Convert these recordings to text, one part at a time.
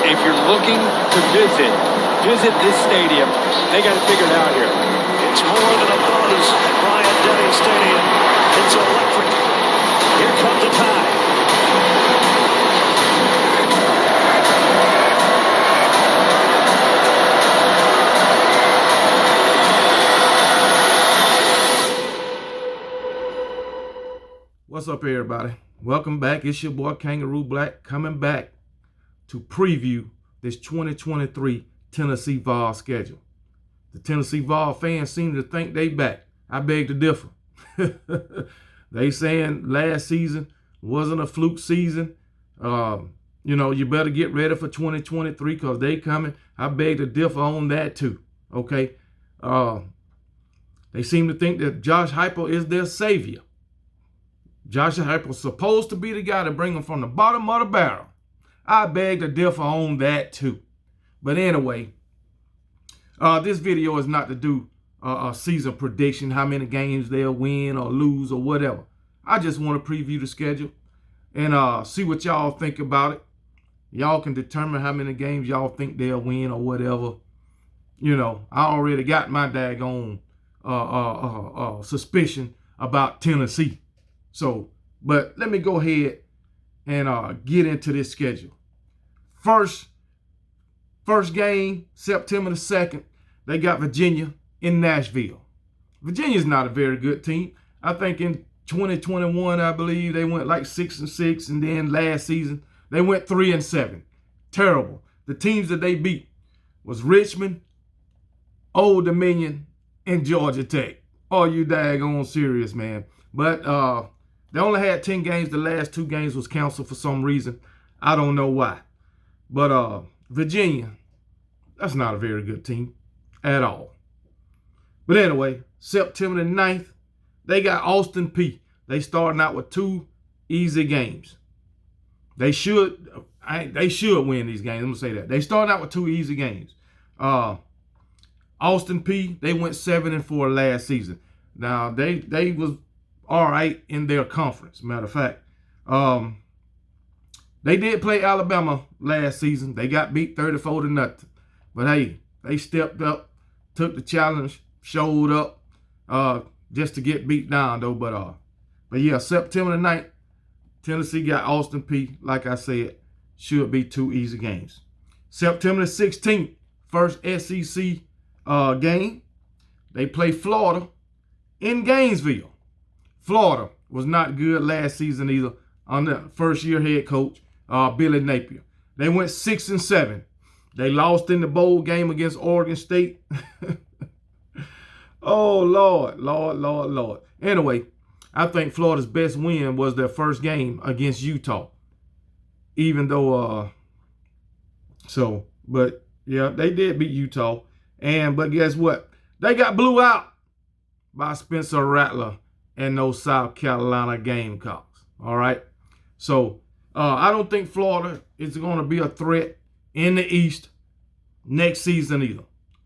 if you're looking to visit this stadium, they got to figure it out here. It's more than a buzz at Bryant-Denny Stadium. It's electric. Here comes a tie. What's up, everybody? Welcome back. It's your boy Kangaroo Black coming back to preview this 2023 Tennessee Vol schedule. The Tennessee Vol fans seem to think they back. I beg to differ. They saying last season wasn't a fluke season. You better get ready for 2023 because they coming. I beg to differ on that too. Okay. They seem to think that Josh Heupel is their savior. Josh Heupel's supposed to be the guy to bring them from the bottom of the barrel. I beg to differ on that too. But anyway, this video is not to do a season prediction, how many games they'll win or lose or whatever. I just want to preview the schedule and see what y'all think about it. Y'all can determine how many games y'all think they'll win or whatever. You know, I already got my daggone suspicion about Tennessee. So, but let me go ahead and get into this schedule. First game, September the 2nd, they got Virginia in Nashville. Virginia's not a very good team. I think in 2021, I believe they went like 6-6, and then last season they went 3-7. Terrible. The teams that they beat was Richmond, Old Dominion, and Georgia Tech. Are you daggone serious, man? But they only had 10 games. The last 2 games was canceled for some reason. I don't know why. But Virginia, that's not a very good team at all. But anyway, September the 9th, they got Austin Peay. They starting out with 2 easy games. They should win these games. I'm going to say that. They starting out with 2 easy games. Austin Peay, they went 7-4 last season. Now, they was all right in their conference. Matter of fact, they did play Alabama last season. They got beat 34-0. But hey, they stepped up, took the challenge, showed up just to get beat down though. But yeah, September the 9th, Tennessee got Austin Peay. Like I said, should be 2 easy games. September the 16th, first SEC game. They play Florida in Gainesville. Florida was not good last season either under first-year head coach Billy Napier. They went 6-7. They lost in the bowl game against Oregon State. Oh, Lord. Anyway, I think Florida's best win was their first game against Utah. Even though, but yeah, they did beat Utah. But guess what? They got blew out by Spencer Rattler and those South Carolina Gamecocks. All right. So I don't think Florida is going to be a threat in the East next season either.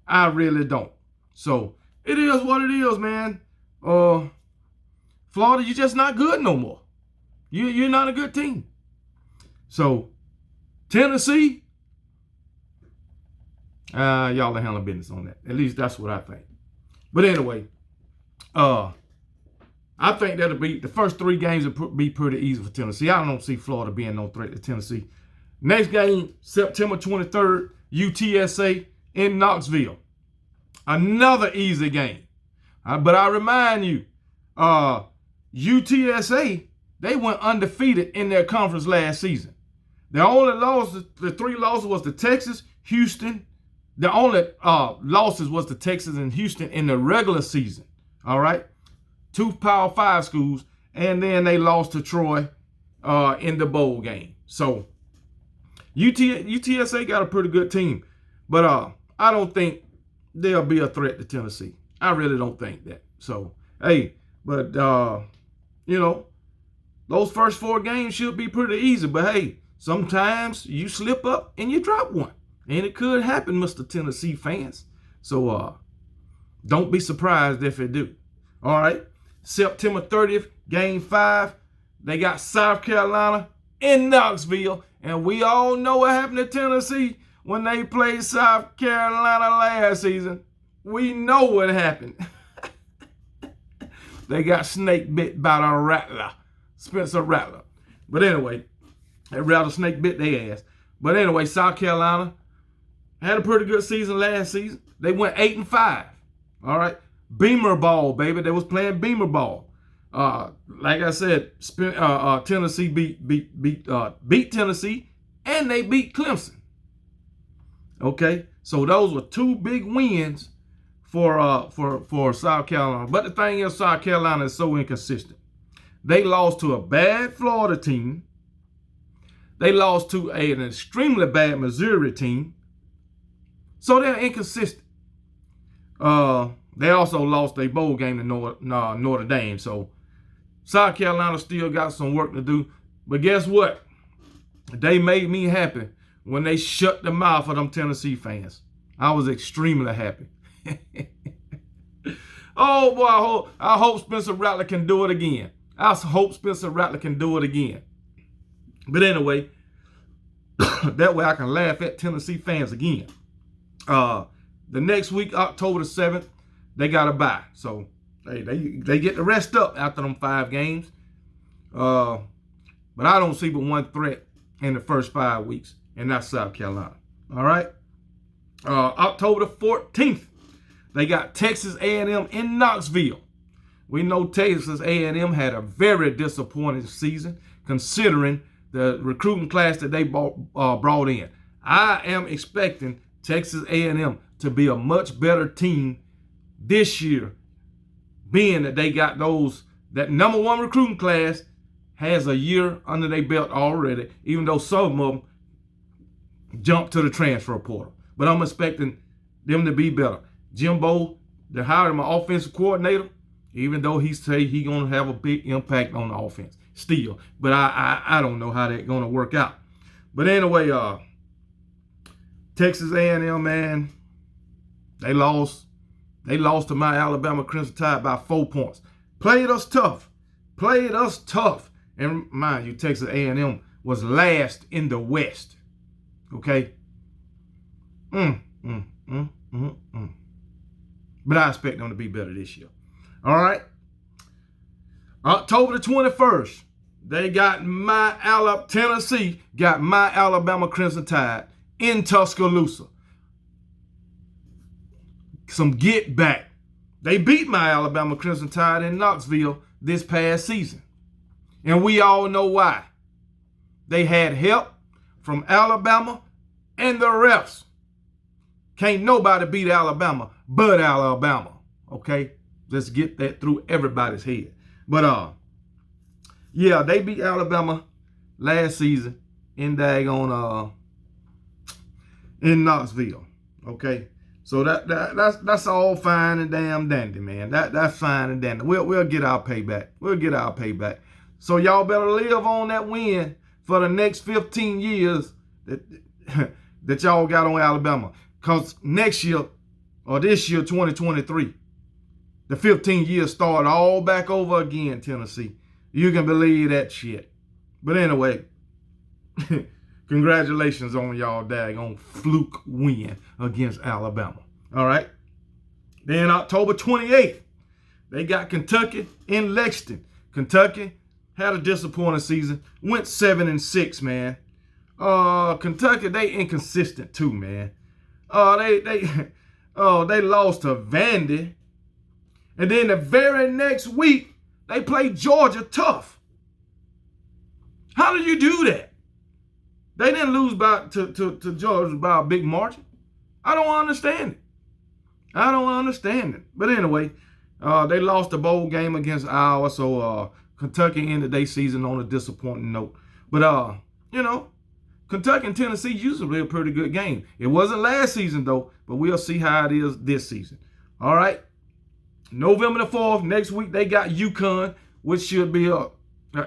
I really don't. So it is what it is, man. Florida, you're just not good no more. You're not a good team. So Tennessee, y'all are handling business on that. At least that's what I think. But anyway, I think that'll be the first 3 games will be pretty easy for Tennessee. I don't see Florida being no threat to Tennessee. Next game, September 23rd, UTSA in Knoxville. Another easy game. But I remind you, UTSA, they went undefeated in their conference last season. The only loss, the 3 losses was to Texas, Houston. The only losses was to Texas and Houston in the regular season. All right. 2 Power 5 schools, and then they lost to Troy in the bowl game. So UTSA got a pretty good team, but I don't think they'll be a threat to Tennessee. I really don't think that. So hey, but those first 4 games should be pretty easy. But hey, sometimes you slip up and you drop one, and it could happen, Mr. Tennessee fans. So don't be surprised if it do. All right. September 30th, game 5. They got South Carolina in Knoxville. And we all know what happened to Tennessee when they played South Carolina last season. We know what happened. They got snake bit by the Rattler, Spencer Rattler. But anyway, that rattlesnake bit their ass. But anyway, South Carolina had a pretty good season last season. They went 8-5. All right, Beamer ball, baby. They was playing Beamer ball. Like I said, Tennessee beat Tennessee, and they beat Clemson. Okay, so those were two big wins for South Carolina. But the thing is, South Carolina is so inconsistent. They lost to a bad Florida team. They lost to an extremely bad Missouri team. So they're inconsistent. They also lost their bowl game to Notre Dame. So South Carolina still got some work to do. But guess what? They made me happy when they shut the mouth of them Tennessee fans. I was extremely happy. Oh boy, I hope Spencer Rattler can do it again. I hope Spencer Rattler can do it again. But anyway, that way I can laugh at Tennessee fans again. The next week, October the 7th, they got a bye. So they get to rest up after them 5 games. But I don't see but one threat in the first 5 weeks, and that's South Carolina. All right? October the 14th, they got Texas A&M in Knoxville. We know Texas A&M had a very disappointing season considering the recruiting class that they brought in. I am expecting Texas A&M to be a much better team this year, being that they got that #1 recruiting class has a year under their belt already, even though some of them jumped to the transfer portal. But I'm expecting them to be better. Jimbo, they hired him an offensive coordinator, even though he say he gonna have a big impact on the offense still. But I don't know how that's gonna work out. But anyway, Texas A&M, man, they lost to my Alabama Crimson Tide by 4 points. Played us tough. And mind you, Texas A&M was last in the West. Okay? But I expect them to be better this year. All right? October the 21st, Tennessee got my Alabama Crimson Tide in Tuscaloosa. Some get back. They beat my Alabama Crimson Tide in Knoxville this past season. And we all know why. They had help from Alabama and the refs. Can't nobody beat Alabama but Alabama. Okay? Let's get that through everybody's head. But yeah, they beat Alabama last season in in Knoxville. Okay? So that's all fine and damn dandy, man. That's fine and dandy. We'll get our payback. So y'all better live on that win for the next 15 years that y'all got on Alabama. Because next year, or this year, 2023, the 15 years start all back over again, Tennessee. You can believe that shit. But anyway, congratulations on y'all daggone fluke win against Alabama. All right. Then October 28th, they got Kentucky in Lexington. Kentucky had a disappointing season. Went 7-6, man. Kentucky, they inconsistent too, man. They lost to Vandy. And then the very next week, they played Georgia tough. How did you do that? They didn't lose to Georgia by a big margin. I don't understand it. But anyway, they lost the bowl game against Iowa, so Kentucky ended their season on a disappointing note. But, Kentucky and Tennessee usually a pretty good game. It wasn't last season, though, but we'll see how it is this season. All right? November the 4th, next week, they got UConn, which should be an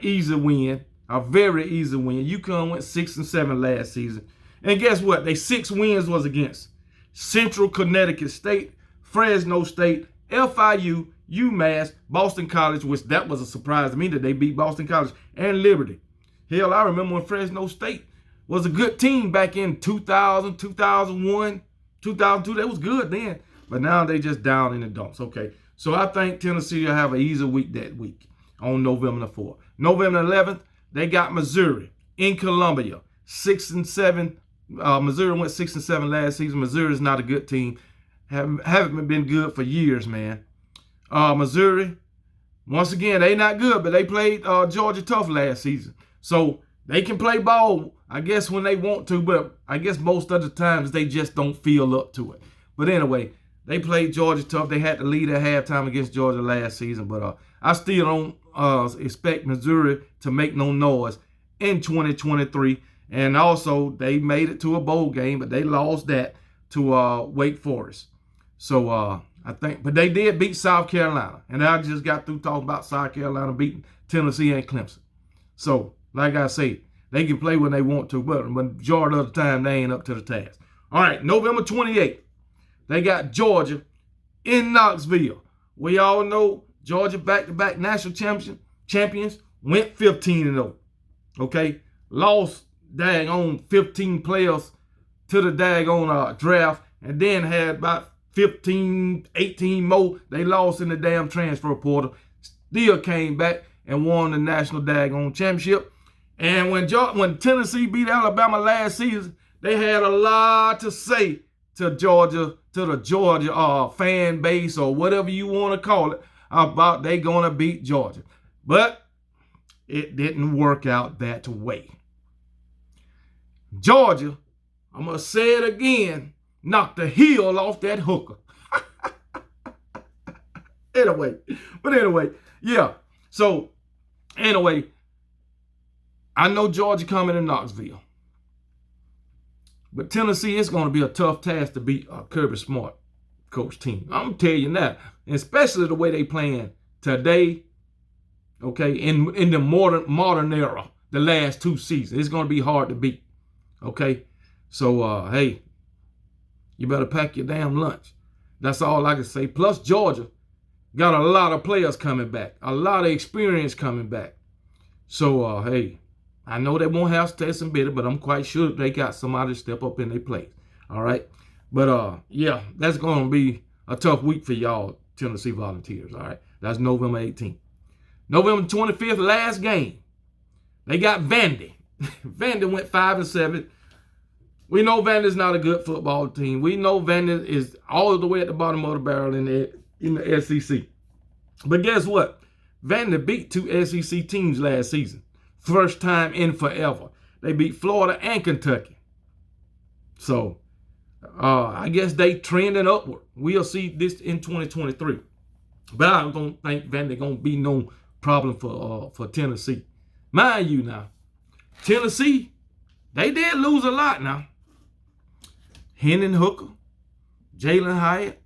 easy win, a very easy win. UConn went 6-7 last season. And guess what? They 6 wins was against Central Connecticut State, Fresno State, FIU, UMass, Boston College, which that was a surprise to me that they beat Boston College, and Liberty. Hell, I remember when Fresno State was a good team back in 2000, 2001, 2002. They was good then. But now they just down in the dumps. Okay. So I think Tennessee will have an easy week that week on November the 4th. November 11th, they got Missouri in Columbia. 6-7. Missouri went 6-7 last season. Missouri is not a good team. Haven't been good for years, man. Missouri, once again, they not good, but they played Georgia tough last season. So they can play ball, I guess, when they want to, but I guess most of the times they just don't feel up to it. But anyway, they played Georgia tough. They had to lead at halftime against Georgia last season, but I still don't expect Missouri to make no noise in 2023. And also, they made it to a bowl game, but they lost that to Wake Forest. So I think, but they did beat South Carolina. And I just got through talking about South Carolina beating Tennessee and Clemson. So, like I say, they can play when they want to, but the majority of the time, they ain't up to the task. All right, November 28th, they got Georgia in Knoxville. We all know Georgia back-to-back national champions, went 15-0. Okay, lost daggone 15 players to the daggone draft, and then had about 15, 18 more they lost in the damn transfer portal. Still came back and won the national daggone championship. And when Tennessee beat Alabama last season, they had a lot to say to Georgia, to the Georgia fan base or whatever you want to call it, about they gonna beat Georgia. But it didn't work out that way. Georgia, I'm gonna say it again, knocked the heel off that hooker. Anyway, yeah. So, anyway, I know Georgia coming to Knoxville. But Tennessee, it's going to be a tough task to beat Kirby Smart coach team. I'm going to tell you that. Especially the way they playing today, okay, in the modern era, the last 2 seasons. It's going to be hard to beat, okay? So, hey, you better pack your damn lunch. That's all I can say. Plus, Georgia got a lot of players coming back, a lot of experience coming back. So, hey, I know they won't have Stetson Bennett, but I'm quite sure they got somebody to step up in their place. All right? But, yeah, that's going to be a tough week for y'all, Tennessee Volunteers. All right? That's November 18th. November 25th, last game. They got Vandy. Vandy went 5-7. We know Vandy's not a good football team. We know Vandy is all the way at the bottom of the barrel in the SEC. But guess what? Vandy beat 2 SEC teams last season. First time in forever. They beat Florida and Kentucky. So, I guess they trending upward. We'll see this in 2023. But I don't think Vandy going to be no problem for Tennessee. Mind you now, Tennessee, they did lose a lot now. Hendon Hooker, Jalen Hyatt,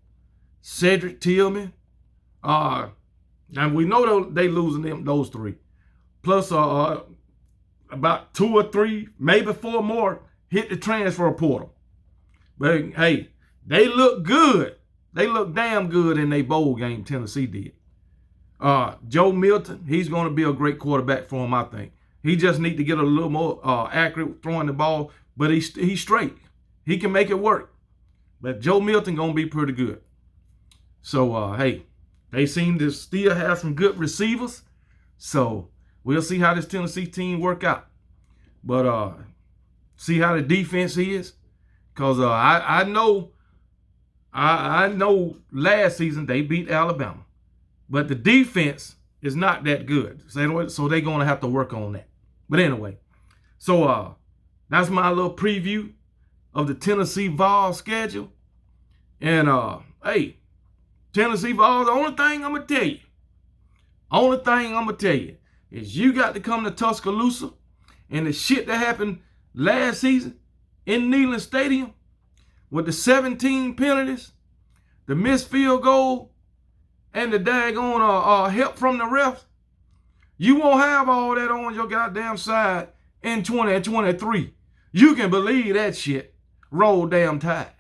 Cedric Tillman. And we know they losing those 3. Plus about 2 or 3, maybe 4 more hit the transfer portal. But hey, they look good. They look damn good in their bowl game, Tennessee did. Joe Milton, he's going to be a great quarterback for him, I think. He just need to get a little more accurate throwing the ball, but he's straight. He can make it work. But Joe Milton going to be pretty good. So, hey, they seem to still have some good receivers. So, we'll see how this Tennessee team work out. But see how the defense is. Because I know last season they beat Alabama. But the defense is not that good. So they're going to have to work on that. But anyway, so that's my little preview of the Tennessee Vols schedule. And, hey, Tennessee Vols, the only thing I'm going to tell you is you got to come to Tuscaloosa, and the shit that happened last season in Neyland Stadium with the 17 penalties, the missed field goal, and the daggone help from the refs, you won't have all that on your goddamn side in 2023. You can believe that shit. Roll damn tide.